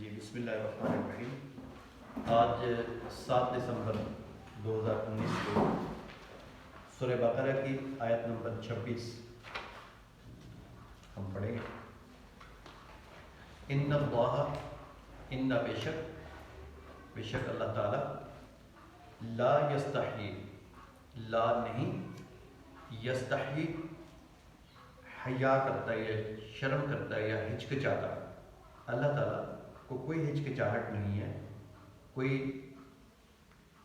جی بسم اللہ الرحمن الرحیم۔ آج 7 دسمبر 2019 کو سورہ بقرہ کی آیت نمبر 26 ہم پڑھیں گے۔ ان اللہ، ان بے شک اللہ تعالی، لا یستحی، لا نہیں، یستحی حیا کرتا ہے یا شرم کرتا ہے یا ہچکچاتا ہے۔ اللہ تعالیٰ کو کوئی ہچکچاہٹ نہیں ہے، کوئی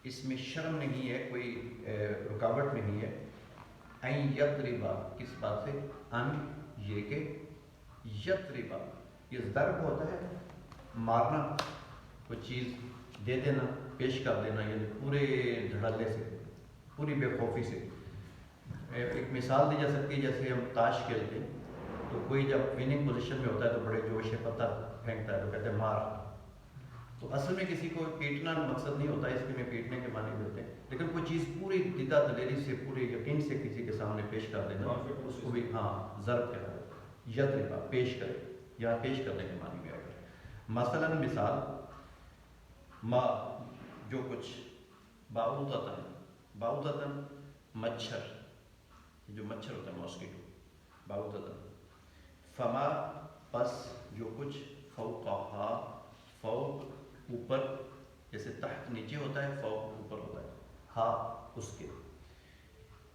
اس میں شرم نہیں ہے، کوئی رکاوٹ نہیں ہے۔ این یضربا، کس بات سے؟ ان، یہ کہ یضربا، یہ ضرب ہوتا ہے مارنا، کوئی چیز دے دینا، پیش کر دینا، یعنی پورے دھڑلے سے، پوری بے خوفی سے۔ ایک مثال دی جا سکتی ہے، جیسے ہم تاش کھیلتے ہیں تو کوئی جب وننگ پوزیشن میں ہوتا ہے تو بڑے جوش سے پتہ پھینکتا ہے تو کہتے ہیں مار۔ تو اصل میں کسی کو پیٹنا مقصد نہیں ہوتا، اس کے میں پیٹنے کے معنی ہوتے ہیں، لیکن کوئی چیز پوری ددا دلیری سے، پورے یقین سے کسی کے سامنے پیش کر دینا، اس کو بھی ضرب کہتا ہے۔ یضربا، پیش کرے یا پیش کرنے کے معنی میں آئے گا۔ مثلاً مثال، ما، جو کچھ، باعودتاً، مچھر، جو مچھر ہوتا ہے ماسکیٹو، باعودتاً۔ فما، پس، جو کچھ، فوقہا، فوق، اوپر، جیسے تحت نیچے ہوتا ہے، فوق اوپر ہوتا ہے، ہا اس کے۔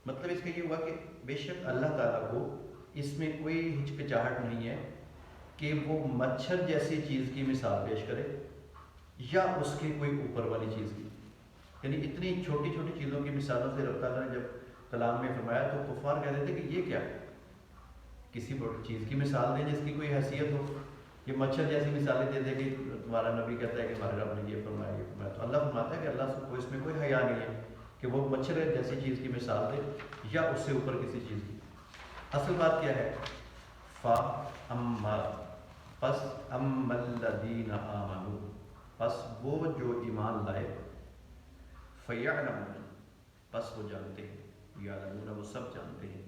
مطلب اس کا یہ ہوا کہ بے شک اللہ تعالیٰ کو اس میں کوئی ہچکچاہٹ نہیں ہے کہ وہ مچھر جیسی چیز کی مثال پیش کرے یا اس کے کوئی اوپر والی چیز کی۔ یعنی اتنی چھوٹی چھوٹی چیزوں کی مثالوں سے رب تعالیٰ نے جب کلام میں فرمایا تو کفار کہتے تھے کہ یہ کیا ہے، کسی بڑی چیز کی مثال دیں جس کی کوئی حیثیت ہو۔ یہ مچھر جیسی مثالیں دے دے کہ تمہارا نبی کہتا ہے کہ ہمارے رب نے یہ فرمایا یہ فرمایا، تو اللہ فرماتا ہے کہ اللہ کو اس میں کوئی حیا نہیں ہے کہ وہ مچھر جیسی چیز کی مثال دے یا اس سے اوپر کسی چیز کی۔ اصل بات کیا ہے؟ فا، اما، پس، اما الذین آمنوا، پس وہ جو ایمان لائے، فیعلمون، پس وہ جانتے ہیں، یعلمون، وہ سب جانتے ہیں،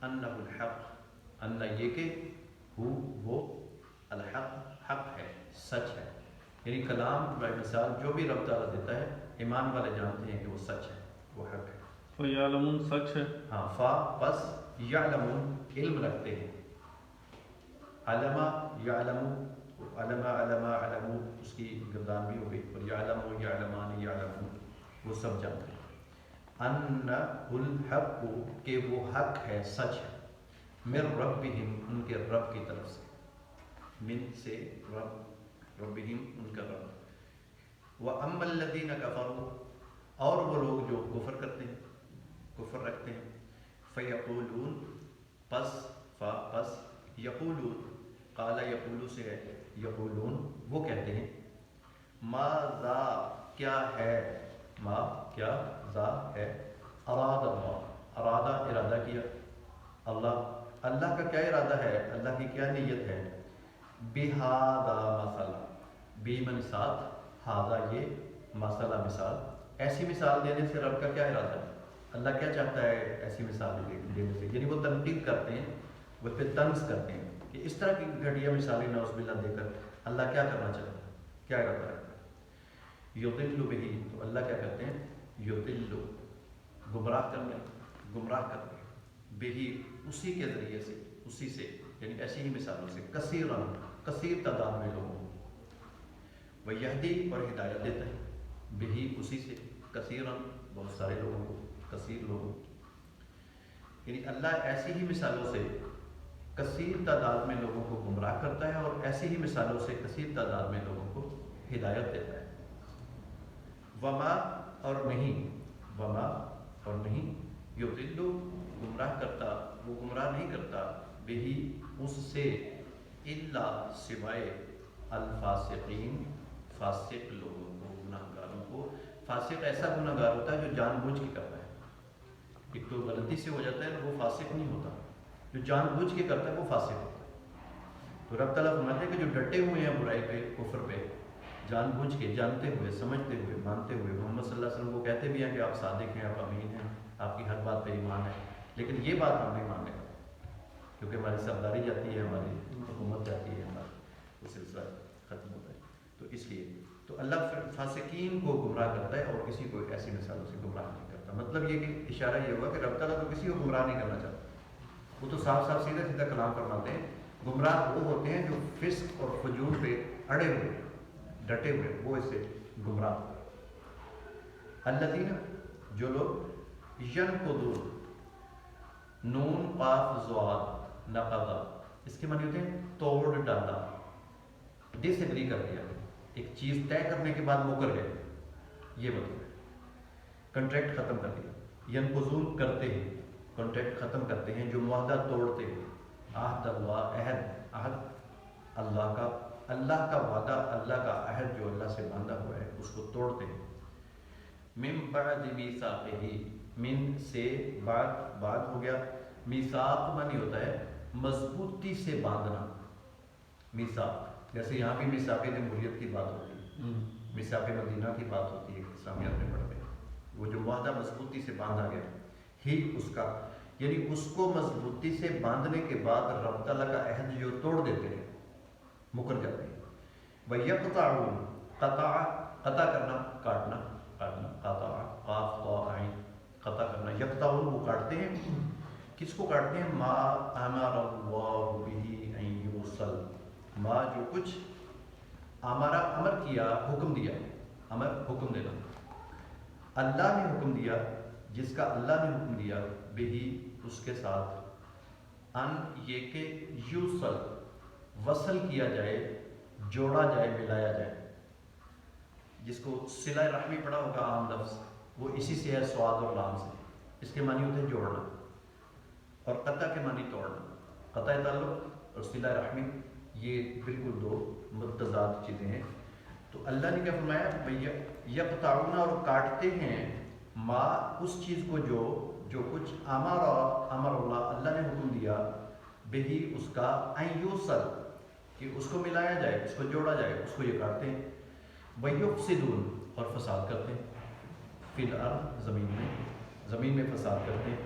انہ الحق، انہ یہ کہ، وہ الحق، حق ہے، سچ ہے۔ یعنی کلام و مثال جو بھی رب تعالیٰ دیتا ہے، ایمان والے جانتے ہیں کہ وہ سچ ہے، وہ حق ہے۔ فَيَعْلَمُونَ، سچ ہے۔ ہاں، فا، پس، یعلمون، علم رکھتے ہیں، علما، یعلمو، علما، اس کی گردان بھی ہو گئی، اور یعلمو، یعلمان، یعلمون، وہ سب جانتے ہیں۔ انہ الحق، کہ وہ حق ہے، سچ ہے، من ربہم، ان کے رب کی طرف سے، من سے رب، ربہم، ان کا رب۔ وَأَمَّا الَّذِينَ كَفَرُوا، اور وہ لوگ جو کفر کرتے ہیں، کفر رکھتے ہیں، فَيَقُولُونَ، پس، فا، پس، یقولون، قال یقولو سے ہے، یقولون، وہ کہتے ہیں، ماذا، کیا ہے، ما، کیا، ذا ہے، اراد اللہ، ارادہ، ارادہ کیا، اللہ کا کیا ارادہ ہے، اللہ کی کیا نیت ہے، بہذا مثلا، بی من ساتھ، ہذا یہ، مثلا مثال، ایسی مثال دینے سے رب کا کیا ارادہ ہے، اللہ کیا چاہتا ہے ایسی مثال دینے سے، یعنی وہ تنقید کرتے ہیں، وہ پہ طنز کرتے ہیں کہ اس طرح کی گھٹیا مثالیں نعوذ باللہ دے کر اللہ کیا کرنا چاہتا ہے، کیا ارادہ رکھتا ہے۔ یضل بہ، تو اللہ کیا کرتے ہیں، یضل، گمراہ کرنے، بہ، اسی کے ذریعے سے، اسی سے، یعنی ایسی ہی مثالوں سے، کثیر تعداد میں لوگوں کو، ویہدی، اور ہدایت دیتا ہے، بہ، اسی سے، کثیراً، بہت سارے لوگوں کو، کثیر لوگوں کو، یعنی اللہ ایسی ہی مثالوں سے کثیر تعداد میں لوگوں کو گمراہ کرتا ہے اور ایسی ہی مثالوں سے کثیر تعداد میں لوگوں کو ہدایت دیتا ہے۔ وما، اور نہیں، وما، اور نہیں، یضل، گمراہ کرتا، وہ گمراہ نہیں کرتا، بہی، اس سے، الا، سوائے، الفاسقین، فاسق لوگوں کو، گناہ گاروں کو۔ فاسق ایسا گناہ گار ہوتا ہے جو جان بوجھ کے کرتا ہے، ایک تو غلطی سے ہو جاتا ہے وہ فاسق نہیں ہوتا، جو جان بوجھ کے کرتا ہے وہ فاسق ہوتا ہے۔ تو رب تعالیٰ فرماتے ہیں کہ جو ڈٹے ہوئے ہیں برائی پہ، کفر پہ، جان بوجھ کے، جانتے ہوئے، سمجھتے ہوئے، مانتے ہوئے، محمد صلی اللہ علیہ وسلم کو کہتے بھی ہیں کہ آپ صادق ہیں، آپ امین ہیں، آپ کی ہر بات پہ ایمان ہے، لیکن یہ بات ہم نہیں ماننے کیونکہ ہماری سرداری جاتی ہے، ہماری حکومت جاتی ہے، ہمارا وہ سلسلہ ختم ہوتا ہے۔ اللہ فاسقین کو گمراہ کرتا ہے اور کسی کو ایسی مثالوں سے گمراہ نہیں کرتا. مطلب یہ کہ اشارہ یہ ہوا کہ رب تعالیٰ تو کسی کو گمراہ نہیں کرنا چاہتا. وہ تو صاف صاف سیدھا سیدھا کلام فرماتے ہیں. گمراہ وہ ہوتے ہیں جو فسق اور فجور پہ اڑے ہوئے ڈٹے ہوئے، وہ اس سے گمراہ. الذین جو لوگ ینقضون نون قاف ضاد نقضا اس کے معنی ہوتے ہیں توڑ ڈالا، ڈس ایگری کر دیا، ایک چیز طے کرنے کے بعد مکر گئے، یہ مطلب ہے. کنٹریکٹ ختم کر دیا. ینقضون کرتے ہیں، کنٹریکٹ ختم کرتے ہیں، جو معاہدہ توڑتے ہیں. عہد اللہ عہد اللہ کا وعدہ، اللہ کا عہد جو اللہ سے باندھا ہوا ہے اس کو توڑتے ہیں. من بعد میثاقہ، من سے بعد ہو گیا. میثاق معنی ہوتا ہے مضبوطی سے باندھنا. میثاق جیسے یہاں بھی میثاق جمہوریت کی بات ہوتی ہے، میثاق مدینہ کی بات ہوتی ہے، اسلامیات میں پڑھتے ہیں. وہ جو معاہدہ مضبوطی سے باندھا گیا ہی اس کا، یعنی اس کو مضبوطی سے باندھنے کے بعد رب تعالیٰ کا عہد جو توڑ دیتے ہیں، مکر جاتے ہیں. وَيَقْطَعُونَ قطع کرنا، کاٹنا قطع قاف طا عین قطع کرنا. یقطعون وہ کاٹتے ہیں. کس کو کاٹتے ہیں؟ ما امر اللہ بہ ان یوصل، ما جو کچھ ہمارا امر کیا، حکم دیا. امر حکم دینا، اللہ نے حکم دیا، جس کا اللہ نے حکم دیا، بہی اس کے ساتھ، ان یہ کہ یوصل وصل کیا جائے، جوڑا جائے، ملایا جائے. جس کو صلہ رحمی پڑھا ہوگا عام لفظ، وہ اسی سے ہے، سواد اور لام سے. اس کے معنی ہوتے ہیں جوڑنا، اور قطع کے معنی توڑنا. قطع تعلق اور صلہ رحمی یہ بالکل دو متضاد چیزیں ہیں. تو اللہ نے کیا فرمایا؟ یقطعون اور کاٹتے ہیں، ما اس چیز کو جو کچھ امر اللہ نے حکم دیا، بہی اس کا، ان یوصل کہ اس کو ملایا جائے، اس کو جوڑا جائے، اس کو یہ کاٹتے ہیں. وَيُفْسِدُونَ اور فساد کرتے ہیں، فی الارض زمین میں فساد کرتے ہیں.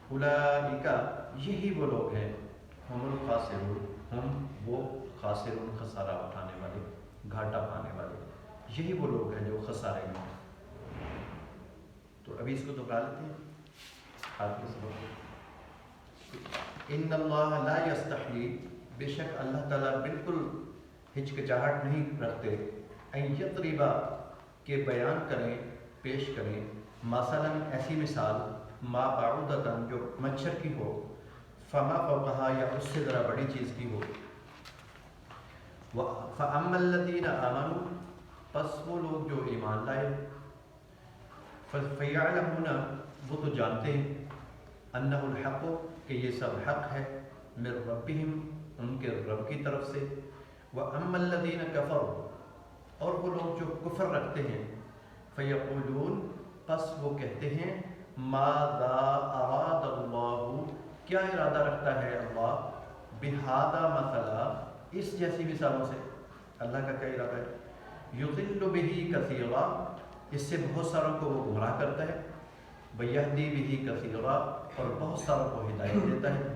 اولئک یہی وہ لوگ ہیں، ہم الخاسرون ہم وہ خاسرون خسارہ اٹھانے والے، گھاٹا پانے والے. یہی وہ لوگ ہیں جو خسارے میں ہیں. تو ابھی اس کو دوہرا لیتے ہیں آخر سبق. ان اللہ لا یستحیی، بے شک اللہ تعالیٰ بالکل ہچکچاہٹ نہیں رکھتے، ان یضربا کہ بیان کریں، پیش کریں، مثلا ایسی مثال، ما بعودۃ جو مچھر کی ہو، فما فوقہا یا اس سے ذرا بڑی چیز کی ہو. فاما الذین آمنوا پس وہ لوگ جو ایمان لائے، فیعلمون وہ تو جانتے ہیں، انہ الحق کہ یہ سب حق ہے، من ربہم ان کے رب کی طرف سے. واما الذین کفروا اور وہ لوگ جو کفر رکھتے ہیں، فیقولون پس وہ کہتے ہیں، ماذا اراد اللہ کیا ارادہ رکھتا ہے اللہ، بہذا مثلا اس جیسی مثالوں سے. اللہ کا کیا ارادہ ہے؟ یضل بہ کثیرا اس سے بہت ساروں کو وہ گمراہ کرتا ہے، ویہدی بہ کثیرا اور بہت ساروں کو ہدایت دیتا ہے.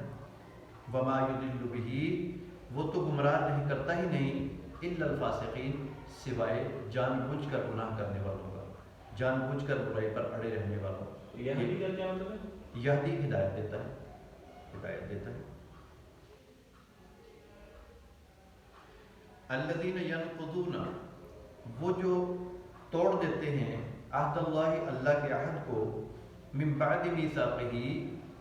وما یضل بہ وہ تو گمراہ نہیں کرتا ہی نہیں، الا الفاسقین سوائے جان بوجھ کر گناہ کرنے والوں کا، جان بوجھ کر برائی پر اڑے رہنے والوں. یہدی کا کیا مطلب ہے؟ یہدی ہدایت دیتا ہے، ہدایت دیتا ہے. الذین ینقضون وہ جو توڑ دیتے ہیں، عہد اللہ اللہ کے عہد کو، من بعد میثاقہ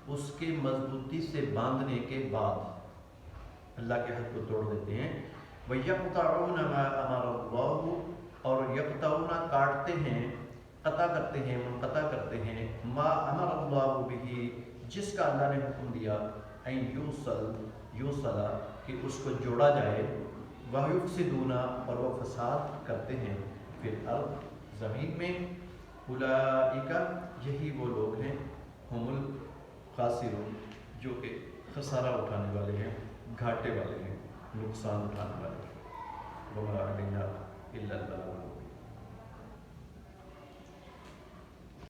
اس کے مضبوطی سے باندھنے کے بعد اللہ کے عہد کو توڑ دیتے ہیں. وَيَقْطَعُونَ مَا أَمَرَ اللَّهُ اور یقطعون کاٹتے ہیں، قطع کرتے ہیں، منقطع کرتے ہیں، ما امر اللہ بہ جس کا اللہ نے حکم دیا، ان یوصل کہ اس کو جوڑا جائے، وَيُفْسِدُونَ اور وہ فساد کرتے ہیں، فی الارض زمین میں. اولئک یہی وہ لوگ ہیں، ہم الخاسرون جو کہ خسارہ اٹھانے والے ہیں، گھاٹے والے ہیں، نقصان اٹھانے والے ہیں. وما علینا الا البلاغ.